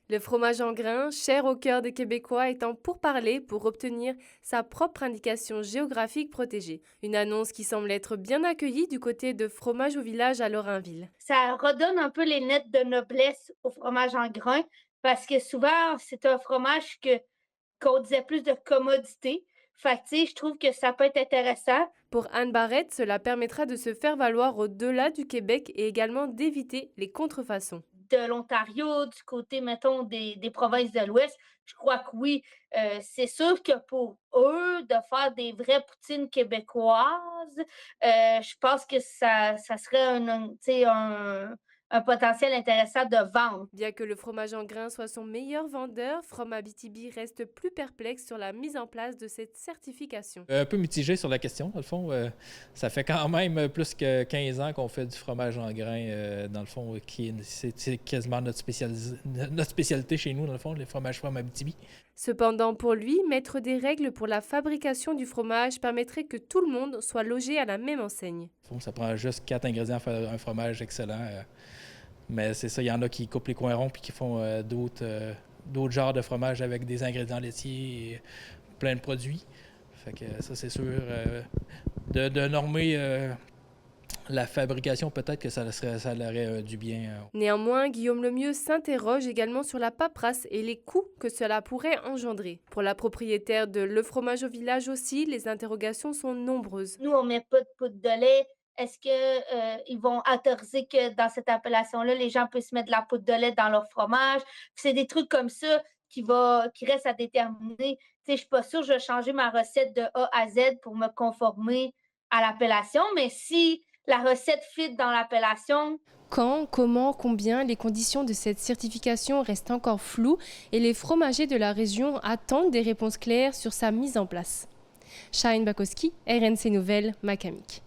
Le fromage en grains, cher au cœur des Québécois, est en pourparlers pour obtenir sa propre indication géographique protégée. Une annonce qui semble être bien accueillie du côté de Fromage au village à Lorrainville. Ça redonne un peu les lettres de noblesse au fromage en grains parce que souvent, c'est un fromage qu'on disait plus de commodité. Fait que, tu sais, je trouve que ça peut être intéressant. Pour Anne Barrette, cela permettra de se faire valoir au-delà du Québec et également d'éviter les contrefaçons. De l'Ontario, du côté, mettons, des provinces de l'Ouest, je crois que oui. C'est sûr que pour eux, de faire des vraies poutines québécoises, je pense que ça serait tu sais, un potentiel intéressant de vente. Bien que le fromage en grains soit son meilleur vendeur, From Abitibi reste plus perplexe sur la mise en place de cette certification. Un peu mitigé sur la question, dans le fond. Ça fait quand même plus que 15 ans qu'on fait du fromage en grains, dans le fond, c'est quasiment notre spécialité chez nous, dans le fond, les fromages From Abitibi. Cependant, pour lui, mettre des règles pour la fabrication du fromage permettrait que tout le monde soit logé à la même enseigne. Ça prend juste 4 ingrédients pour faire un fromage excellent. Mais c'est ça, il y en a qui coupent les coins ronds puis qui font d'autres genres de fromages avec des ingrédients laitiers et plein de produits. Fait que ça, c'est sûr, de normer la fabrication, peut-être que ça aurait du bien. Néanmoins, Guillaume Lemieux s'interroge également sur la paperasse et les coûts que cela pourrait engendrer. Pour la propriétaire de Le Fromage au Village aussi, les interrogations sont nombreuses. Nous, on met pas de poudre de lait. Est-ce que, ils vont autoriser que dans cette appellation-là, les gens puissent mettre de la poudre de lait dans leur fromage? C'est des trucs comme ça qui restent à déterminer. Tu sais, je suis pas sûre, je vais changer ma recette de A à Z pour me conformer à l'appellation, mais si la recette fit dans l'appellation. Quand, comment, combien, les conditions de cette certification restent encore floues et les fromagers de la région attendent des réponses claires sur sa mise en place. Shahine Bakowski, RNC Nouvelles, Macamic.